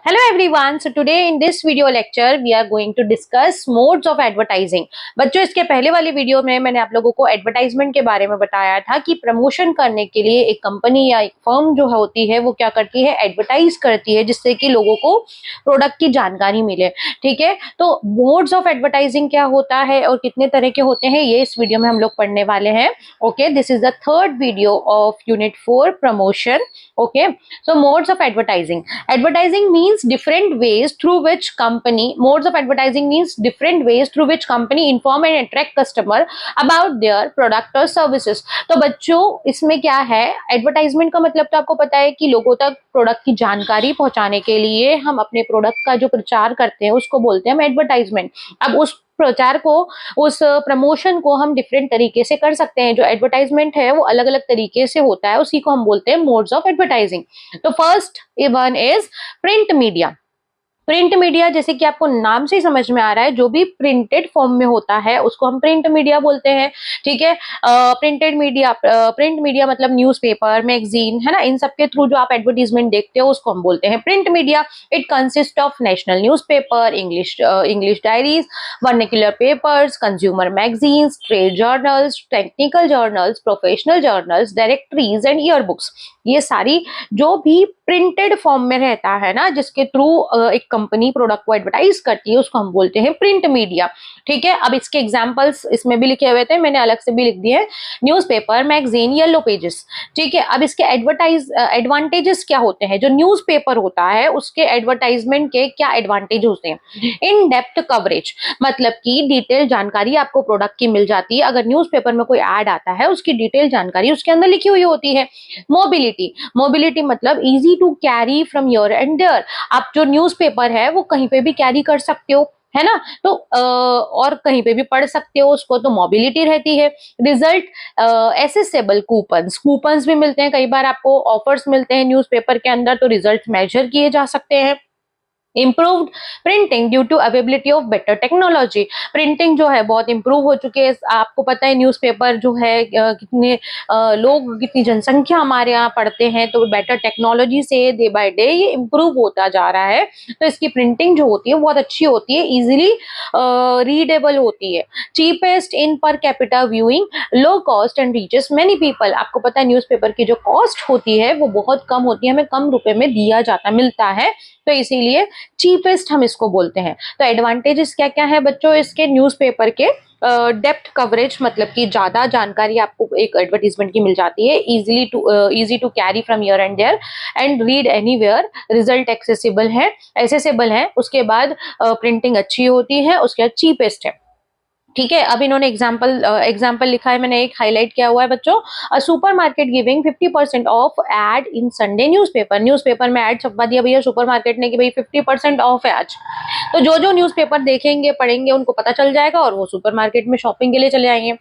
Hello everyone. So today in this video lecture we are going to discuss modes of advertising. बच्चों इसके पहले वाली video में मैंने आप लोगों को एडवर्टाइजमेंट के बारे में बताया था कि प्रमोशन करने के लिए एक कंपनी या एक फर्म जो होती है वो क्या करती है, एडवर्टाइज करती है जिससे कि लोगों को प्रोडक्ट की जानकारी मिले। ठीक है, तो मोड्स ऑफ एडवर्टाइजिंग क्या होता है और कितने तरह के होते हैं ये इस वीडियो में हम लोग पढ़ने वाले हैं। Okay, this is the third video of unit 4 promotion. Okay, so modes of advertising means different ways through which company modes of advertising means different ways through which company inform and attract customer about their product or services। तो बच्चों इसमें क्या है, advertisement का मतलब तो आपको पता है कि लोगों तक प्रोडक्ट की जानकारी पहुंचाने के लिए हम अपने प्रोडक्ट का जो प्रचार करते हैं उसको बोलते हैं हम एडवर्टाइजमेंट। अब उस प्रचार को, उस प्रमोशन को हम डिफरेंट तरीके से कर सकते हैं। जो एडवर्टाइजमेंट है वो अलग अलग तरीके से होता है, उसी को हम बोलते हैं मोड्स ऑफ एडवर्टाइजिंग। तो first one is print media. Print media जैसे कि आपको नाम से ही समझ में आ रहा है, जो भी प्रिंटेड फॉर्म में होता है उसको हम प्रिंट मीडिया बोलते हैं। ठीक है, प्रिंटेड मीडिया, प्रिंट मीडिया मतलब न्यूज़पेपर, मैगजीन, है ना, इन सब के थ्रू जो आप एडवर्टीजमेंट देखते हो उसको हम बोलते हैं print media. It consist of national newspaper, English diaries, vernacular papers, consumer magazines, trade journals, technical journals, professional journals, directories and year books. ये सारी जो भी प्रिंटेड फॉर्म में रहता है ना, जिसके थ्रू एक कंपनी प्रोडक्ट को एडवर्टाइज करती है उसको हम बोलते हैं प्रिंट मीडिया। ठीक है, अब इसके एग्जांपल्स इसमें भी लिखे हुए थे, मैंने अलग से भी लिख दिए हैं। Newspaper, magazine, yellow pages. ठीक है, अब इसके एडवांटेजेस क्या होते हैं। जो न्यूज़पेपर होता है उसके एडवर्टाइजमेंट के क्या एडवांटेज होते हैं। इन डेप्थ कवरेज मतलब कि डिटेल जानकारी आपको प्रोडक्ट की मिल जाती है। अगर न्यूज़पेपर में कोई ऐड आता है उसकी डिटेल जानकारी उसके अंदर लिखी हुई होती है। मोबिलिटी मतलब easy to carry from your and there. आप जो न्यूज़पेपर है वो कहीं पे भी कैरी कर सकते हो, है ना, तो और कहीं पे भी पढ़ सकते हो उसको, तो मोबिलिटी रहती है। रिजल्ट एसेसेबल कूपन्स भी मिलते हैं, कई बार आपको ऑफर्स मिलते हैं न्यूज़पेपर के अंदर, तो रिजल्ट मेजर किए जा सकते हैं। Improved printing due to availability of better technology. Printing जो है बहुत इम्प्रूव हो चुकी है। आपको पता है न्यूज़पेपर जो है कितने लोग, कितनी जनसंख्या हमारे यहाँ पढ़ते हैं, तो बेटर टेक्नोलॉजी से डे बाय डे ये इम्प्रूव होता जा रहा है। तो इसकी प्रिंटिंग जो होती है बहुत अच्छी होती है, इजीली रीडेबल होती है। Cheapest in per capita viewing, low cost and reaches many people. आपको पता है न्यूज़पेपर की जो कॉस्ट होती है वो बहुत कम होती है, हमें कम रुपए में दिया जाता मिलता है, तो इसीलिए चीपेस्ट हम इसको बोलते हैं। तो एडवांटेजेस क्या क्या है बच्चों इसके न्यूज़पेपर के। डेप्थ कवरेज मतलब कि ज्यादा जानकारी आपको एक एडवर्टीजमेंट की मिल जाती है। Easy to carry from here and there and read anywhere. Result accessible है। उसके बाद प्रिंटिंग अच्छी होती है, उसके बाद चीपेस्ट है। ठीक है, अब इन्होंने एग्जाम्पल लिखा है, मैंने एक हाईलाइट किया हुआ है बच्चों। A supermarket giving 50% off ad in Sunday newspaper में ऐड छपवा दिया भैया सुपरमार्केट ने कि भाई 50% ऑफ है आज। तो जो जो न्यूज़पेपर देखेंगे पढ़ेंगे उनको पता चल जाएगा और वो सुपरमार्केट में शॉपिंग के लिए चले जाएंगे।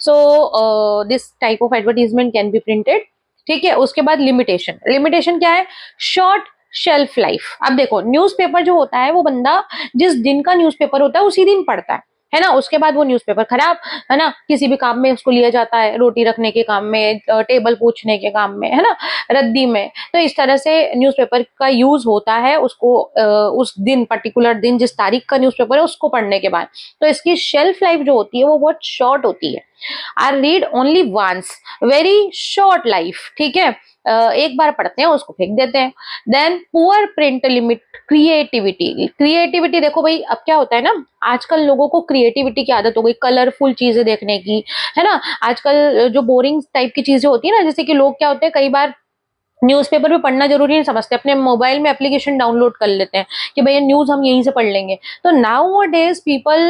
सो this type of advertisement can be printed. ठीक है, उसके बाद लिमिटेशन क्या है, शॉर्ट शेल्फ लाइफ। अब देखो न्यूज़पेपर जो होता है वो बंदा जिस दिन का न्यूज़पेपर होता है उसी दिन पढ़ता है ना, उसके बाद वो न्यूज़पेपर खराब, है ना, किसी भी काम में उसको लिया जाता है, रोटी रखने के काम में, टेबल पोंछने के काम में, है ना, रद्दी में। तो इस तरह से न्यूज़पेपर का यूज होता है उसको उस दिन, पर्टिकुलर दिन, जिस तारीख का न्यूज़पेपर है उसको पढ़ने के बाद। तो इसकी शेल्फ लाइफ जो होती है वो बहुत शॉर्ट होती है। I read only once, very short life. ठीक है, एक बार पढ़ते हैं उसको फेंक देते हैं। Then poor print limit creativity देखो भाई, अब क्या होता है ना, आजकल लोगों को क्रिएटिविटी की आदत हो गई, कलरफुल चीजें देखने की, है ना। आजकल जो बोरिंग टाइप की चीजें होती है ना, जैसे कि लोग क्या होते हैं, कई बार न्यूज़पेपर में पढ़ना जरूरी नहीं समझते, अपने मोबाइल में एप्लीकेशन डाउनलोड कर लेते हैं कि भैया न्यूज़ हम यहीं से पढ़ लेंगे। तो now days people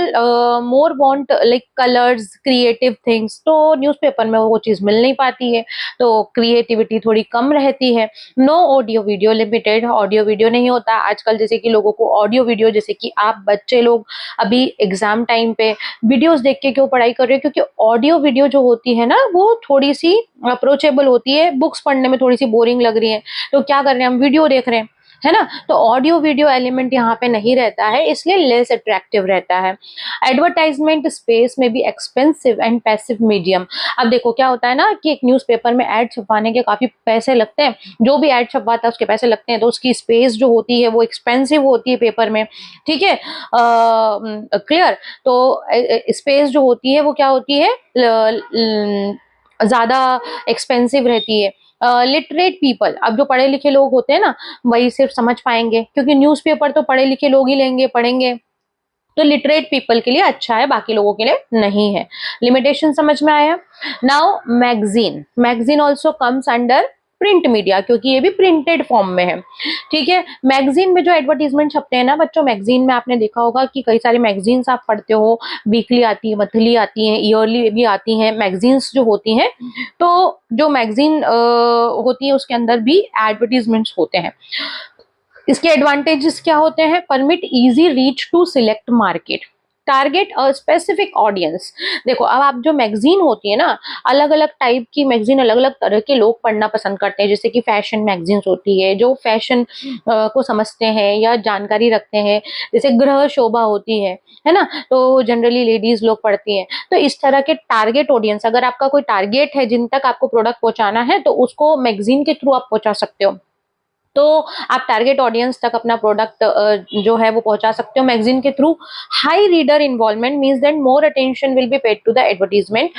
more want like colours, creative things, तो न्यूज़पेपर में वो चीज़ मिल नहीं पाती है, तो क्रिएटिविटी थोड़ी कम रहती है। No audio video limited, audio video नहीं होता आजकल, जैसे कि लोगों को ऑडियो वीडियो, जैसे कि आप बच्चे लोग अभी एग्जाम टाइम पे वीडियोस देख के क्यों पढ़ाई कर रहे हो, क्योंकि ऑडियो वीडियो जो होती है ना वो थोड़ी सी अप्रोचेबल होती है, बुक्स पढ़ने में थोड़ी सी बोरिंग लग रही है, तो क्या कर रहे हैं हम, वीडियो देख रहे हैं। है ना। तो ऑडियो वीडियो एलिमेंट यहाँ पे नहीं रहता है, इसलिए लेस अट्रैक्टिव रहता है। एडवर्टाइजमेंट स्पेस में भी एक्सपेंसिव एंड पैसिव मीडियम। अब देखो क्या होता है ना कि एक न्यूज़पेपर में ऐड छपवाने के काफी पैसे लगते हैं, जो भी ऐड छपवाता है उसके पैसे लगते हैं, तो उसकी स्पेस जो होती है वो एक्सपेंसिव होती है पेपर में, ठीक है, क्लियर। तो स्पेस जो होती है वो क्या होती है, ज्यादा एक्सपेंसिव रहती है। लिटरेट पीपल, अब जो पढ़े लिखे लोग होते हैं ना वही सिर्फ समझ पाएंगे, क्योंकि न्यूज़पेपर तो पढ़े लिखे लोग ही लेंगे पढ़ेंगे, तो लिटरेट पीपल के लिए अच्छा है, बाकी लोगों के लिए नहीं है। लिमिटेशन समझ में आया। Now magazine, magazine also comes under print media, क्योंकि ये भी प्रिंटेड फॉर्म में है, ठीक है। मैगजीन में जो एडवर्टीजमेंट छपते हैं ना बच्चों, मैगजीन में आपने देखा होगा कि कई सारी मैगजीन्स आप पढ़ते हो, वीकली आती है, मंथली आती हैं, ईयरली भी आती हैं मैगजीन्स जो होती हैं। तो जो मैगजीन होती है उसके अंदर भी एडवर्टीजमेंट्स होते हैं। इसके एडवांटेजेस क्या होते हैं, permit easy reach to select market, target a specific audience. देखो अब आप जो मैगजीन होती है ना, अलग अलग टाइप की मैगजीन अलग अलग तरह के लोग पढ़ना पसंद करते हैं, जैसे कि फैशन मैगजीन्स होती है जो फैशन को समझते हैं या जानकारी रखते हैं, जैसे गृह शोभा होती है ना, तो जनरली लेडीज लोग पढ़ती हैं। तो इस तरह के टारगेट ऑडियंस, अगर आपका कोई टारगेट है जिन तक आपको प्रोडक्ट पहुंचाना है तो उसको मैगजीन के थ्रू आप पहुंचा सकते हो, तो आप टारगेट ऑडियंस तक अपना प्रोडक्ट जो है वो पहुंचा सकते हो मैगजीन के through. High reader involvement means that more attention will be paid to the advertisement.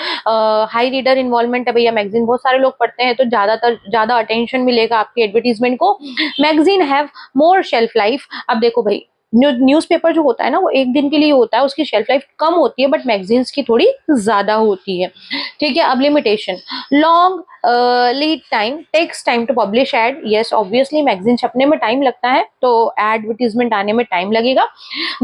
High reader involvement है भैया, मैगजीन बहुत सारे लोग पढ़ते हैं तो ज्यादा अटेंशन मिलेगा आपके एडवर्टीजमेंट को। Magazine have more shelf life. अब देखो भाई, न्यूज़पेपर जो होता है ना वो एक दिन के लिए होता है, उसकी शेल्फ लाइफ कम होती है, बट मैगजीन्स की थोड़ी ज्यादा होती है, ठीक है। अब limitation, long lead time, takes time to publish ad. Yes obviously magazine छपने में टाइम लगता है तो एडवर्टीजमेंट आने में टाइम लगेगा।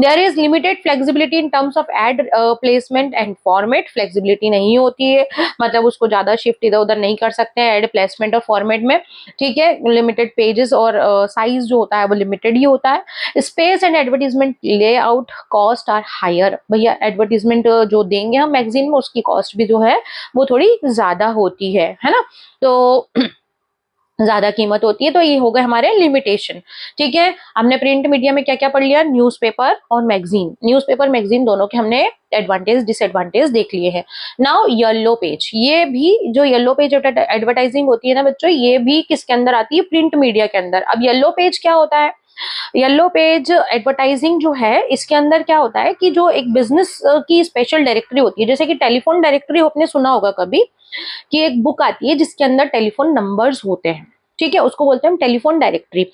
There is limited flexibility in terms of ad placement and format, flexibility नहीं होती है, मतलब उसको ज्यादा शिफ्ट इधर उधर नहीं कर सकते हैं एड प्लेसमेंट और फॉर्मेट में, ठीक है। लिमिटेड पेजेस और साइज जो होता है वो लिमिटेड ही होता है। Space and advertisement layout cost are higher. भैया एडवर्टीजमेंट जो देंगे हम मैगजीन में उसकी कॉस्ट भी जो है वो थोड़ी ज्यादा होती है ना, तो ज्यादा कीमत होती है। तो ये हो गए हमारे लिमिटेशन, ठीक है। हमने प्रिंट मीडिया में क्या क्या पढ़ लिया, न्यूज़पेपर और मैगजीन, न्यूज़पेपर मैगजीन दोनों के हमने एडवांटेज डिसएडवांटेज देख लिए हैं। नाउ येलो पेज, ये भी जो येलो पेज एडवर्टाइजिंग होती है ना बच्चों, ये भी किसके अंदर आती है, प्रिंट मीडिया के अंदर। अब येलो पेज क्या होता है, येलो पेज एडवर्टाइजिंग जो है इसके अंदर क्या होता है कि जो एक बिजनेस की स्पेशल डायरेक्टरी होती है, जैसे कि टेलीफोन डायरेक्टरी आपने सुना होगा कभी कि एक बुक आती है जिसके अंदर टेलीफोन नंबर्स होते हैं, ठीक है, उसको बोलते हैं हम टेलीफोन डायरेक्टरी।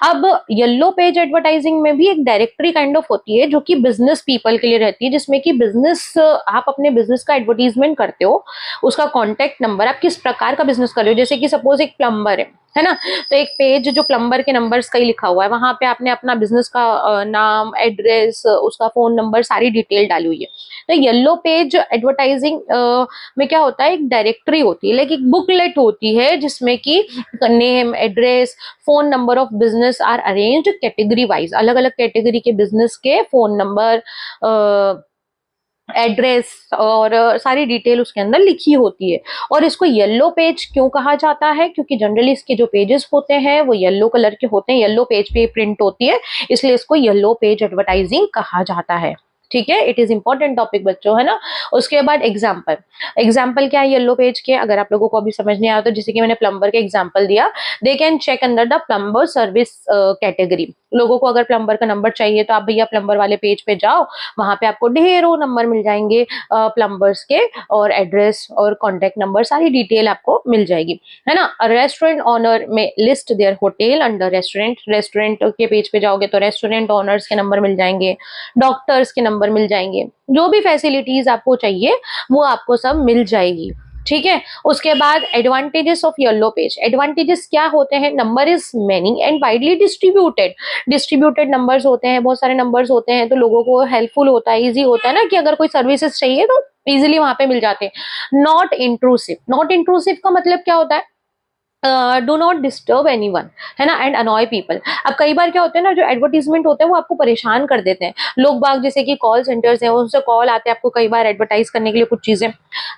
अब येलो पेज एडवर्टाइजिंग में भी एक डायरेक्टरी काइंड ऑफ होती है जो कि बिजनेस पीपल के लिए रहती है, जिसमें कि बिजनेस, आप अपने बिजनेस का एडवर्टीजमेंट करते हो, उसका कॉन्टेक्ट नंबर, आप किस प्रकार का बिजनेस कर रहे हो, जैसे कि सपोज एक प्लम्बर है ना, तो एक पेज जो प्लम्बर के नंबर्स का ही लिखा हुआ है, वहां पे आपने अपना बिजनेस का नाम, एड्रेस, उसका फोन नंबर, सारी डिटेल डाली हुई है। तो येलो पेज एडवर्टाइजिंग में क्या होता है, एक डायरेक्टरी होती है, लाइक एक बुकलेट होती है जिसमें कि name, address, phone number of business are arranged category wise, अलग अलग कैटेगरी के बिजनेस के फोन नंबर, एड्रेस और सारी डिटेल उसके अंदर लिखी होती है। और इसको येलो पेज क्यों कहा जाता है, क्योंकि जनरली इसके जो पेजेस होते हैं वो येलो कलर के होते हैं, येलो पेज पे प्रिंट होती है, इसलिए इसको येलो पेज एडवर्टाइजिंग कहा जाता है, ठीक है। इट इज इंपॉर्टेंट टॉपिक बच्चों, है ना। उसके बाद एग्जाम्पल, एग्जाम्पल क्या है येलो पेज के, अगर आप लोगों को अभी समझ नहीं आया तो जैसे कि मैंने प्लम्बर के एग्जाम्पल दिया, they can check under the plumber service category. लोगों को अगर प्लम्बर का नंबर चाहिए तो आप भैया प्लम्बर वाले पेज पे जाओ, वहां पे आपको ढेरों नंबर मिल जाएंगे प्लम्बर्स के, और एड्रेस और कॉन्टेक्ट नंबर, सारी डिटेल आपको मिल जाएगी, है ना। Restaurant owner may list their hotel under restaurant, restaurant के पेज पे जाओगे तो रेस्टोरेंट ऑनर्स के नंबर मिल जाएंगे, डॉक्टर्स के नंबर मिल जाएंगे, जो भी फैसिलिटीज आपको चाहिए वो आपको सब मिल जाएगी, ठीक है। उसके बाद advantages of yellow page, advantages क्या होते हैं, number is many and widely distributed, distributed numbers होते हैं, बहुत सारे नंबर्स होते हैं, तो लोगों को हेल्पफुल होता है, इजी होता है ना, कि अगर कोई सर्विसेज चाहिए तो इजिली वहां पे मिल जाते हैं। नॉट इंट्रूसिव, नॉट इंट्रूसिव का मतलब क्या होता है, डू नॉट डिस्टर्ब एनीवन, है ना, एंड अनॉय पीपल। अब कई बार क्या होता है ना, जो एडवर्टीजमेंट होते हैं वो आपको परेशान कर देते हैं। लोग बाग जैसे कि कॉल सेंटर्स हैं, उनसे कॉल आते हैं आपको कई बार एडवर्टाइज करने के लिए कुछ चीजें,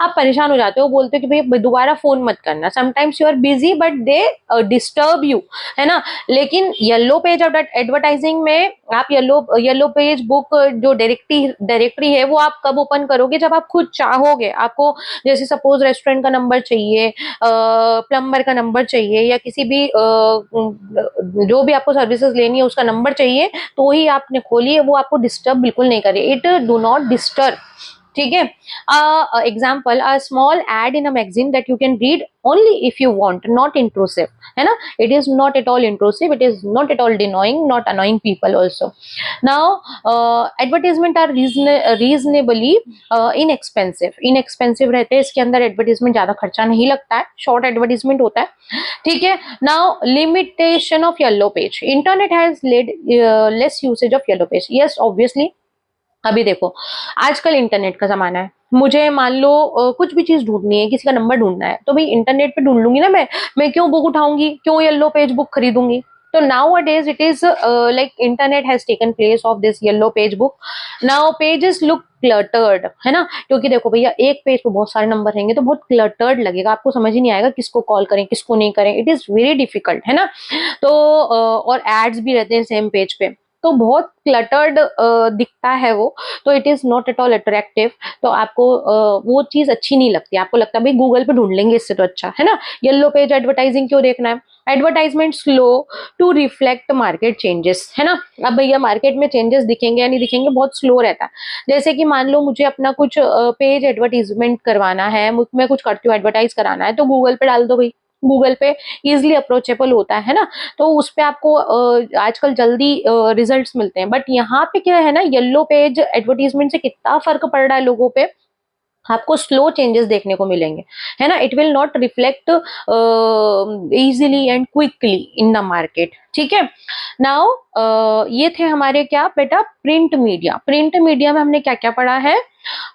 आप परेशान हो जाते हो, बोलते हो कि भैया दोबारा फोन मत करना, sometimes you are busy but they disturb you, है ना। लेकिन येलो पेज एडवर्टाइजिंग में आप येलो पेज बुक जो डायरेक्टरी है वो आप कब ओपन करोगे, जब आप खुद चाहोगे। आपको जैसे सपोज रेस्टोरेंट का नंबर चाहिए, प्लम्बर का नंबर चाहिए, या किसी भी जो भी आपको सर्विसेज लेनी है उसका नंबर चाहिए, तो ही आपने खोली है, वो आपको डिस्टर्ब बिल्कुल नहीं करे, इट डू नॉट डिस्टर्ब। ठीक है। Example, a small ad in a magazine that you can read only if you want, not intrusive, है ना। It is not at all intrusive, it is not at all annoying, not annoying people also. Now advertisement are reasonably inexpensive रहते हैं, इसके अंदर advertisement ज्यादा खर्चा नहीं लगता है, शॉर्ट एडवर्टीजमेंट होता है। ठीक है। Now limitation of yellow page, internet has lead less usage of yellow page. Yes, obviously. अभी देखो, आजकल इंटरनेट का जमाना है, मुझे मान लो कुछ भी चीज ढूंढनी है, किसी का नंबर ढूंढना है, तो भाई इंटरनेट पे ढूंढ लूंगी ना मैं क्यों बुक उठाऊंगी, क्यों येलो पेज बुक खरीदूंगी। तो now days it is like internet has taken place of this yellow page book. Now pages look cluttered, है ना, क्योंकि देखो भैया एक पेज पे बहुत सारे नंबर रहेंगे तो बहुत क्लटर्ड लगेगा, आपको समझ ही नहीं आएगा किसको कॉल करें किसको नहीं करें, इट इज वेरी डिफिकल्ट, है ना। तो और एड्स भी रहते हैं सेम पेज पे, तो बहुत क्लटर्ड दिखता है वो, तो it is not at all attractive. तो आपको वो चीज अच्छी नहीं लगती, आपको लगता है भाई गूगल पे ढूंढ लेंगे इससे तो अच्छा, है ना। येलो पेज एडवर्टाइजिंग क्यों देखना है। Advertisement slow to reflect market changes, है ना। अब भैया मार्केट में चेंजेस दिखेंगे या नहीं दिखेंगे, बहुत स्लो रहता है। जैसे कि मान लो मुझे अपना कुछ पेज एडवर्टीजमेंट करवाना है, मैं कुछ करती हूँ एडवर्टाइज कराना है, तो गूगल पे डाल दो भाई, गूगल पे इजिली अप्रोचेबल होता है ना, तो उस पे आपको आजकल जल्दी रिजल्ट्स मिलते हैं। बट यहाँ पे क्या है ना, येलो पेज एडवर्टीजमेंट से कितना फर्क पड़ रहा है लोगों पे, आपको स्लो चेंजेस देखने को मिलेंगे, है ना। It will not reflect easily and quickly in the market. ठीक है। नाउ ये थे हमारे क्या बेटा, प्रिंट मीडिया। प्रिंट मीडिया में हमने क्या क्या पढ़ा है,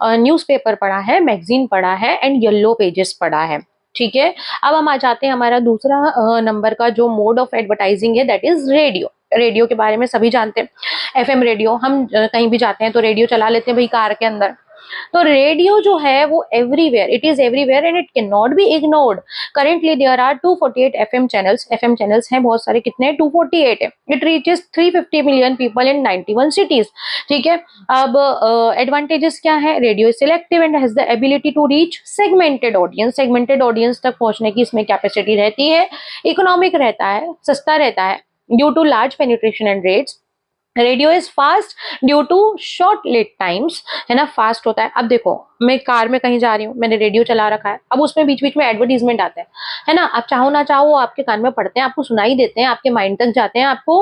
न्यूज़पेपर पढ़ा है, मैगजीन पढ़ा है, एंड येलो पेजेस पढ़ा है। ठीक है। अब हम आ जाते हैं हमारा दूसरा नंबर का जो मोड ऑफ एडवर्टाइजिंग है, दैट इज रेडियो। रेडियो के बारे में सभी जानते हैं, एफएम रेडियो, हम कहीं भी जाते हैं तो रेडियो चला लेते हैं भाई कार के अंदर। तो रेडियो जो है वो everywhere, it is everywhere and it can not be ignored. Currently there are 248 FM channels हैं बहुत सारे, कितने 248 है। It reaches 350 million people in 91 cities. ठीक है। अब एडवांटेजेस क्या है, radio is selective and has the ability to reach segmented audience. Segmented audience तक पहुंचने की इसमें कैपेसिटी रहती है। इकोनॉमिक रहता है, सस्ता रहता है due to large penetration and rates. Radio is fast due to short lead times, है ना, फास्ट होता है। अब देखो मैं कार में कहीं जा रही हूँ, मैंने रेडियो चला रखा है, अब उसमें बीच बीच में एडवर्टीजमेंट आते हैं, है ना, आप चाहो ना चाहो आपके कान में पड़ते हैं, आपको सुनाई देते हैं, आपके माइंड तक जाते हैं, आपको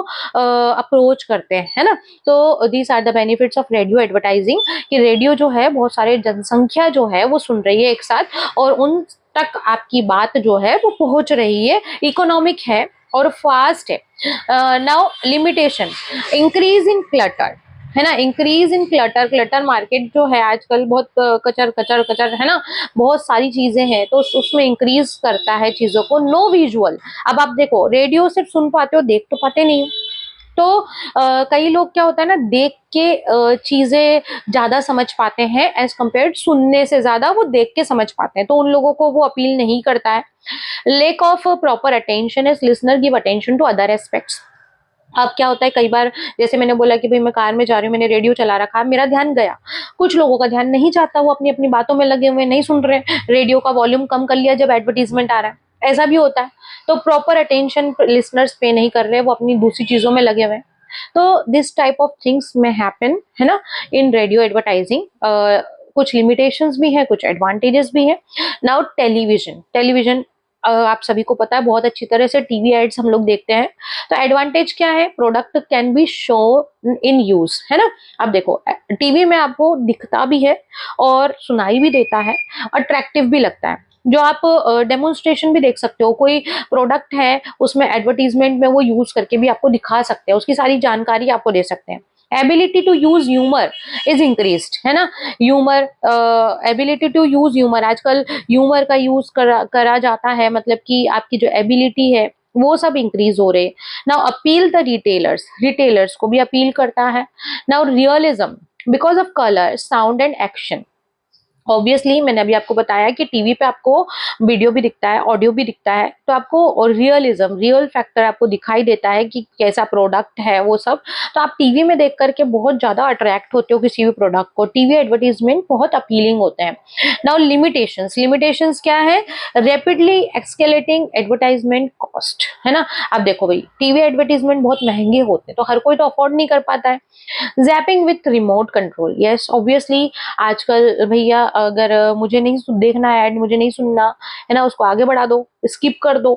अप्रोच करते हैं, है ना। तो these are the benefits of radio advertising, कि रेडियो जो है बहुत सारे जनसंख्या जो है वो सुन रही है एक साथ, और उन तक आपकी बात जो है वो पहुंच रही है, इकोनॉमिक है और फास्ट है। Now limitation, increase in clutter, है ना, increase in clutter. Clutter market जो है आजकल बहुत कचर कचर कचर, है ना, बहुत सारी चीजें हैं, तो उसमें इंक्रीज करता है चीजों को। नो विजुअल, अब आप देखो रेडियो सिर्फ सुन पाते हो, देख तो पाते नहीं हो। तो कई लोग क्या होता है ना, देख के चीजें ज्यादा समझ पाते हैं एज कम्पेयर सुनने से, ज्यादा वो देख के समझ पाते हैं, तो उन लोगों को वो अपील नहीं करता है। Lack of proper attention is listener give attention to other aspects. अब क्या होता है कई बार, जैसे मैंने बोला कि भाई मैं कार में जा रही हूँ, मैंने रेडियो चला रखा, मेरा ध्यान गया, कुछ लोगों का ध्यान नहीं जाता, वो अपनी अपनी बातों में लगे हुए नहीं सुन रहे, रेडियो का वॉल्यूम कम कर लिया जब एडवर्टीजमेंट आ रहा है, ऐसा भी होता है। तो प्रॉपर अटेंशन लिसनर्स पे नहीं कर रहे, वो अपनी दूसरी चीजों में लगे हुए हैं। तो दिस टाइप ऑफ थिंग्स में हैपन, है ना, इन रेडियो एडवर्टाइजिंग। कुछ लिमिटेशंस भी हैं, कुछ एडवांटेजेस भी हैं। नाउ टेलीविजन, टेलीविजन आप सभी को पता है, बहुत अच्छी तरह से टीवी एड्स हम लोग देखते हैं। तो एडवांटेज क्या है, product can be show in use, है ना। अब देखो टीवी में आपको दिखता भी है और सुनाई भी देता है, अट्रैक्टिव भी लगता है, जो आप डेमोन्स्ट्रेशन भी देख सकते हो, कोई प्रोडक्ट है उसमें एडवर्टीजमेंट में वो यूज करके भी आपको दिखा सकते हैं, उसकी सारी जानकारी आपको दे सकते हैं। Ability to use humour is increased, है ना। Humour, ability to use humour, आजकल ह्यूमर का यूज करा जाता है, मतलब कि आपकी जो एबिलिटी है वो सब इंक्रीज हो रहे। Now appeal the retailers, retailers को भी अपील करता है। Now realism because of colour, sound and action. Obviously मैंने अभी आपको बताया कि टीवी पे आपको वीडियो भी दिखता है, ऑडियो भी दिखता है, तो आपको और रियलिज्म, रियल फैक्टर आपको दिखाई देता है कि कैसा प्रोडक्ट है वो सब। तो आप टीवी में देख करके बहुत ज्यादा अट्रैक्ट होते हो किसी भी प्रोडक्ट को। टीवी एडवर्टीजमेंट बहुत अपीलिंग होते हैं। नाउ लिमिटेशंस, लिमिटेशंस क्या है? रैपिडली एक्सकेलेटिंग एडवर्टाइजमेंट कॉस्ट, है ना। अब देखो भाई, टीवी एडवर्टीजमेंट बहुत महंगे होते हैं, तो हर कोई तो अफोर्ड नहीं कर पाता है। Zapping with remote control, yes obviously आजकल भैया अगर मुझे नहीं देखना है ऐड, मुझे नहीं सुनना है ना, उसको आगे बढ़ा दो, स्किप कर दो,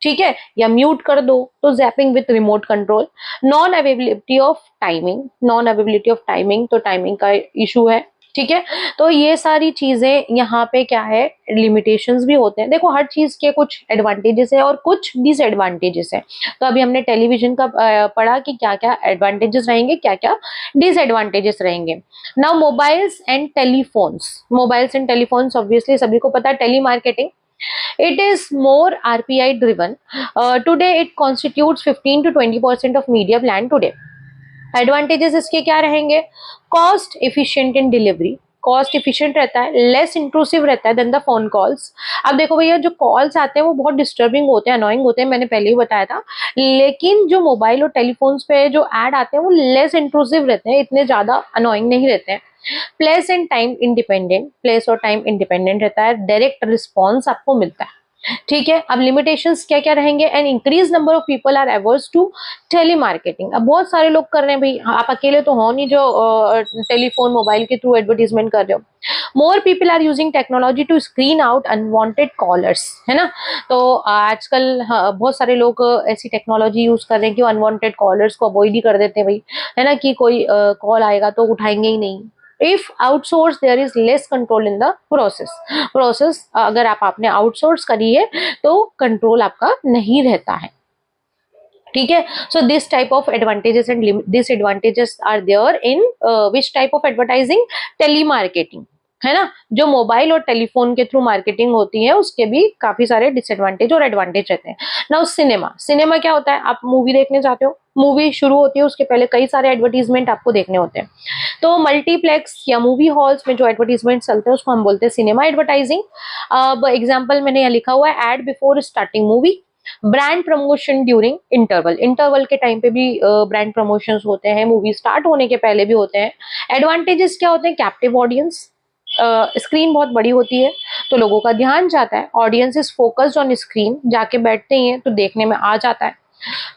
ठीक है, या म्यूट कर दो। तो zapping with remote control. Non availability of timing, non availability of timing, तो टाइमिंग का इशू है, ठीक है। तो ये सारी चीजें यहाँ पे क्या है, लिमिटेशंस भी होते हैं। देखो हर चीज के कुछ एडवांटेजेस है और कुछ डिसएडवांटेजेस है। तो अभी हमने टेलीविजन का पढ़ा कि क्या क्या एडवांटेजेस रहेंगे, क्या क्या डिसएडवांटेजेस रहेंगे। Now mobiles and telephones, mobiles and telephones obviously सभी को पता है, telemarketing. It is more RPI driven. Today it constitutes 15 to 20% of media plan today. Advantages इसके क्या रहेंगे? कॉस्ट एफिशिएंट इन डिलीवरी, कॉस्ट एफिशिएंट रहता है, लेस इंट्रूसिव रहता है देन द फोन कॉल्स। अब देखो भैया, जो कॉल्स आते हैं वो बहुत डिस्टर्बिंग होते हैं, अनोइंग होते हैं, मैंने पहले ही बताया था। लेकिन जो मोबाइल और टेलीफोन्स पे जो ऐड आते हैं वो लेस इंट्रूसिव रहते हैं, इतने ज्यादा अनोइंग नहीं रहते हैं। Place and time independent, place और टाइम इंडिपेंडेंट रहता है, डायरेक्ट रिस्पॉन्स आपको मिलता है, ठीक है। अब लिमिटेशंस क्या क्या रहेंगे? An increase number of people are averse to telemarketing. अब बहुत सारे लोग कर रहे हैं भाई, आप अकेले तो हो नहीं जो टेलीफोन मोबाइल के थ्रू एडवर्टीजमेंट कर रहे हो। More people are using technology to screen out unwanted callers, है ना। तो आजकल बहुत सारे लोग ऐसी टेक्नोलॉजी यूज कर रहे हैं कि अनवांटेड कॉलर्स को अवॉइड ही कर देते हैं भाई, है ना, कि कोई कॉल आएगा तो उठाएंगे ही नहीं। If outsource there is less control in the process, अगर आपने आउटसोर्स करी है तो कंट्रोल आपका नहीं रहता है, ठीक है। So this type of advantages and disadvantages are there in which type of advertising? Telemarketing, है ना। जो मोबाइल और टेलीफोन के थ्रू मार्केटिंग होती है उसके भी काफी सारे डिसएडवांटेज और एडवांटेज रहते हैं। नाउ सिनेमा, सिनेमा क्या होता है? आप मूवी देखने जाते हो, मूवी शुरू होती है उसके पहले कई सारे एडवर्टीजमेंट आपको देखने होते हैं। तो मल्टीप्लेक्स या मूवी हॉल्स में जो एडवर्टीजमेंट चलते हैं उसको हम बोलते हैं सिनेमा एडवर्टाइजिंग। अब एग्जाम्पल मैंने यहाँ लिखा हुआ है, ad before starting movie, brand promotion during interval, interval के टाइम पे भी ब्रांड प्रमोशंस होते हैं, मूवी स्टार्ट होने के पहले भी होते हैं। एडवांटेजेस क्या होते हैं? कैप्टिव ऑडियंस, स्क्रीन बहुत बड़ी होती है तो लोगों का ध्यान जाता है, audience is focused on screen, जाके बैठते ही हैं तो देखने में आ जाता है।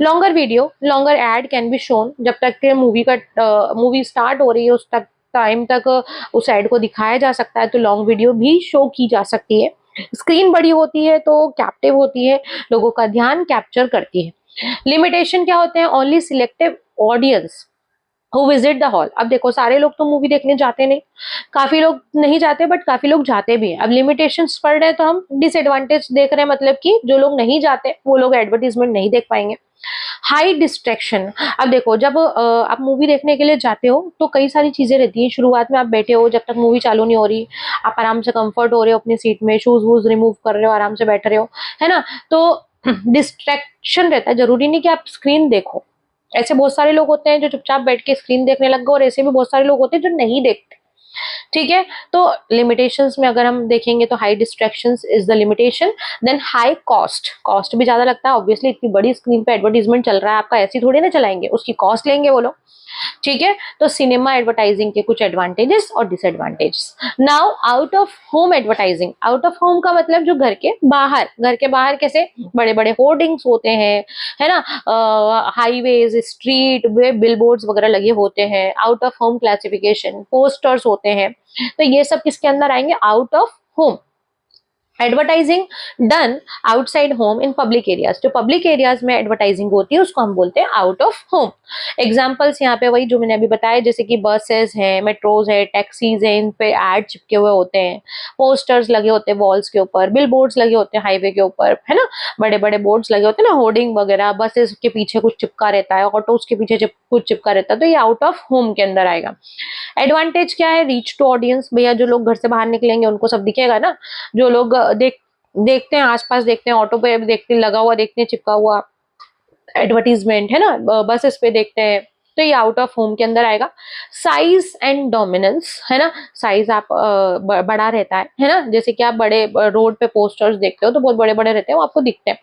Longer video, longer ad can be shown, जब तक के मूवी स्टार्ट हो रही है उस तक टाइम तक उस एड को दिखाया जा सकता है, तो लॉन्ग वीडियो भी शो की जा सकती है। स्क्रीन बड़ी होती है तो कैप्टिव होती है, लोगों का ध्यान कैप्चर करती है। लिमिटेशन क्या होते हैं? Only selective audience who visit the hall. अब देखो सारे लोग तो मूवी देखने जाते नहीं, काफी लोग नहीं जाते बट काफी लोग जाते भी हैं। अब लिमिटेशंस पड़ रहे हैं तो हम डिसएडवांटेज देख रहे हैं, मतलब कि जो लोग नहीं जाते वो लोग एडवर्टीजमेंट नहीं देख पाएंगे। हाई डिस्ट्रैक्शन, अब देखो जब आप मूवी देखने के लिए जाते हो तो कई सारी चीजें रहती हैं। शुरुआत में आप बैठे हो, जब तक मूवी चालू नहीं हो रही, आप आराम से कंफर्ट हो रहे हो अपनी सीट में, शूज वूज रिमूव कर रहे हो, आराम से बैठ रहे हो, है ना। तो डिस्ट्रैक्शन रहता है, जरूरी नहीं कि आप स्क्रीन देखो। ऐसे बहुत सारे लोग होते हैं जो चुपचाप बैठ के स्क्रीन देखने लग गए, और ऐसे भी बहुत सारे लोग होते हैं जो नहीं देखते, ठीक है। तो लिमिटेशंस में अगर हम देखेंगे तो high distractions is the limitation. Then high cost, cost भी ज्यादा लगता है, ऑब्वियसली इतनी बड़ी स्क्रीन पे एडवर्टीजमेंट चल रहा है, आपका ऐसी थोड़ी ना चलाएंगे, उसकी कॉस्ट लेंगे वो लोग, ठीक है। तो सिनेमा एडवर्टाइजिंग के कुछ एडवांटेजेस और disadvantages. Now out of home advertising, out of home का मतलब जो घर के बाहर, घर के बाहर कैसे? बड़े बड़े होर्डिंग्स होते हैं, है ना, हाईवेज, स्ट्रीट वे बिलबोर्ड्स वगैरह लगे होते हैं। Out of home classification, posters होते हैं, तो ये सब किसके अंदर आएंगे? Out of home. Advertising done outside home in public areas, जो पब्लिक एरियाज में एडवर्टाइजिंग होती है उसको हम बोलते हैं आउट ऑफ होम। एग्जाम्पल्स यहाँ पे वही जो मैंने अभी बताया, जैसे कि बसेस है, मेट्रोज है, टैक्सीज है, इन पे एड चिपके हुए होते हैं, पोस्टर्स लगे होते हैं वॉल्स के ऊपर, बिल बोर्ड्स लगे होते हैं हाईवे के ऊपर, है ना, बड़े बड़े बोर्ड्स लगे होते हैं ना, होर्डिंग वगैरह, बसेस के पीछे कुछ चिपका रहता है, ऑटोज के पीछे कुछ चिपका रहता है, तो ये आउट ऑफ होम के अंदर आएगा। एडवांटेज क्या है, रीच टू ऑडियंस, भैया जो लोग घर से बाहर निकलेंगे उनको सब दिखेगा ना, जो लोग देखते हैं आसपास, देखते हैं ऑटो पे देखते लगा हुआ, देखते हैं चिपका हुआ एडवर्टीजमेंट, है ना, बसेस पे देखते हैं, तो ये आउट ऑफ होम के अंदर आएगा। साइज एंड डोमिनेंस, है ना, साइज आप बड़ा रहता है ना, जैसे कि आप बड़े रोड पे पोस्टर्स देखते हो तो बहुत बड़े बड़े रहते हैं, वो आपको दिखते हैं।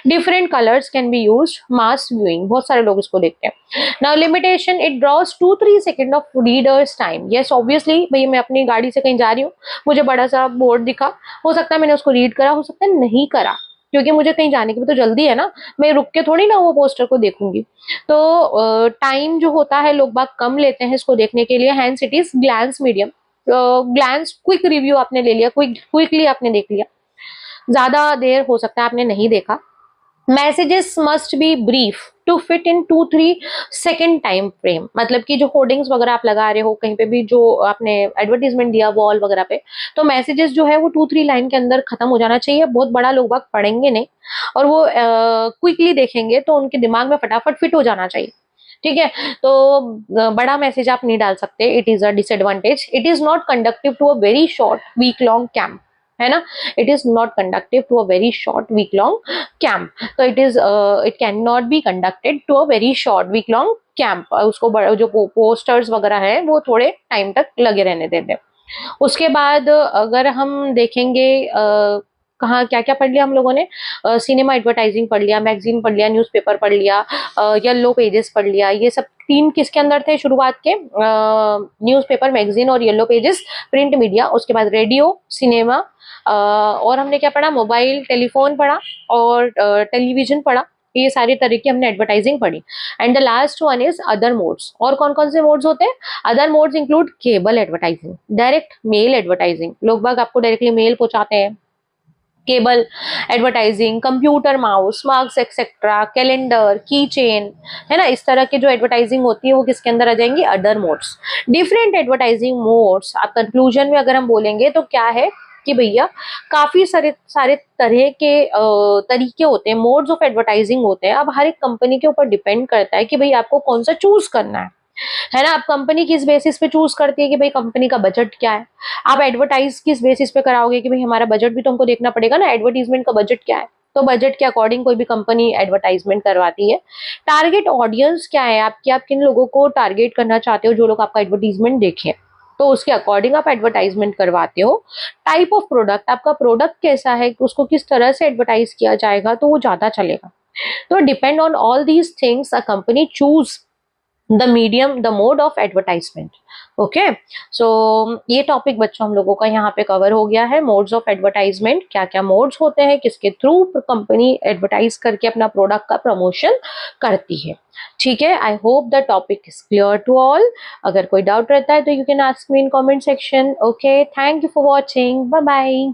Different colours can be use, mass viewing, बहुत सारे लोग इसको देखते हैं। Now limitation, it draws 2-3 second of readers time. Yes obviously, भैया मैं अपनी गाड़ी से कहीं जा रही हूँ, मुझे बड़ा सा बोर्ड दिखा, हो सकता है मैंने उसको रीड करा, हो सकता है नहीं करा, क्योंकि मुझे कहीं जाने की भी तो जल्दी है ना, मैं रुक के थोड़ी ना वो पोस्टर को देखूंगी। तो टाइम जो होता है लोग बाग कम लेते हैं इसको देखने के लिए, hence it is glance medium, glance quick review आपने ले लिया, क्विकली आपने देख लिया, ज्यादा देर हो सकता है आपने नहीं देखा। Messages must be brief to fit in 2-3 second time frame, मतलब कि जो होर्डिंग्स वगैरह आप लगा रहे हो कहीं पे भी, जो आपने एडवर्टीजमेंट दिया वॉल वगैरह पे, तो मैसेजेस जो है वो 2-3 लाइन के अंदर खत्म हो जाना चाहिए, बहुत बड़ा लोग बाग पढ़ेंगे नहीं और वो क्विकली देखेंगे तो उनके दिमाग में फटाफट फिट हो जाना चाहिए, ठीक है। तो बड़ा मैसेज आप नहीं डाल सकते, it is a disadvantage. It is not conductive to a very short week long camp, है ना, it is not conductive to a very short week long camp, तो it can not be conducted to a very short week long camp, उसको जो posters वगैरह है वो थोड़े time तक लगे रहने देते। उसके बाद अगर हम देखेंगे कहाँ क्या क्या पढ़ लिया हम लोगों ने, सिनेमा एडवर्टाइजिंग पढ़ लिया, मैगजीन पढ़ लिया, न्यूज़पेपर पढ़ लिया, येलो पेजेस पढ़ लिया, ये सब तीन किसके अंदर थे शुरुआत के, न्यूज़पेपर, मैगजीन और येलो पेजेस, प्रिंट मीडिया। उसके बाद रेडियो, सिनेमा, और हमने क्या पढ़ा, मोबाइल टेलीफोन पढ़ा और टेलीविजन पढ़ा, ये सारी तरह की हमने एडवर्टाइजिंग पढ़ी। And the last one is other modes. और कौन कौन से मोड्स होते हैं, other modes include cable advertising, direct mail advertising, लोग बाग आपको डायरेक्टली मेल पहुंचाते हैं, cable advertising, computer mouse, marks etcetera, calendar, key chain, है ना, इस तरह के जो एडवर्टाइजिंग होती है वो किसके अंदर आ जाएंगी, other modes. Different advertising modes, अब कंक्लूजन में अगर हम बोलेंगे तो क्या है कि भैया काफी सारे सारे तरह के तरीके होते हैं, मोड्स ऑफ एडवर्टाइजिंग होते हैं। अब हर एक कंपनी के ऊपर डिपेंड करता है कि भाई आपको कौन सा चूज करना है ना। आप कंपनी किस बेसिस पे चूज करती है कि भाई कंपनी का बजट क्या है, आप एडवर्टाइज किस बेसिस पे कराओगे कि भाई हमारा बजट भी तो हमको देखना पड़ेगा ना, एडवर्टीजमेंट का बजट क्या है, तो बजट के अकॉर्डिंग कोई भी कंपनी एडवर्टाइजमेंट करवाती है। टारगेट ऑडियंस क्या है आपकी, आप किन लोगों को टारगेट करना चाहते हो जो लोग आपका एडवर्टीजमेंट देखें, तो उसके अकॉर्डिंग आप एडवर्टाइजमेंट करवाते हो। टाइप ऑफ प्रोडक्ट, आपका प्रोडक्ट कैसा है, उसको किस तरह से एडवर्टाइज किया जाएगा तो वो ज्यादा चलेगा। तो depend on all these things a company choose the medium, the mode of advertisement. Okay, so ये टॉपिक बच्चों हम लोगों का यहाँ पे कवर हो गया है, मोड्स ऑफ एडवर्टाइजमेंट, क्या क्या मोड्स होते हैं, किसके थ्रू कंपनी एडवर्टाइज करके अपना प्रोडक्ट का प्रमोशन करती है। ठीक है, I hope the topic is clear to all. अगर कोई डाउट रहता है तो you can ask me in comment section. Okay, thank you for watching, bye bye.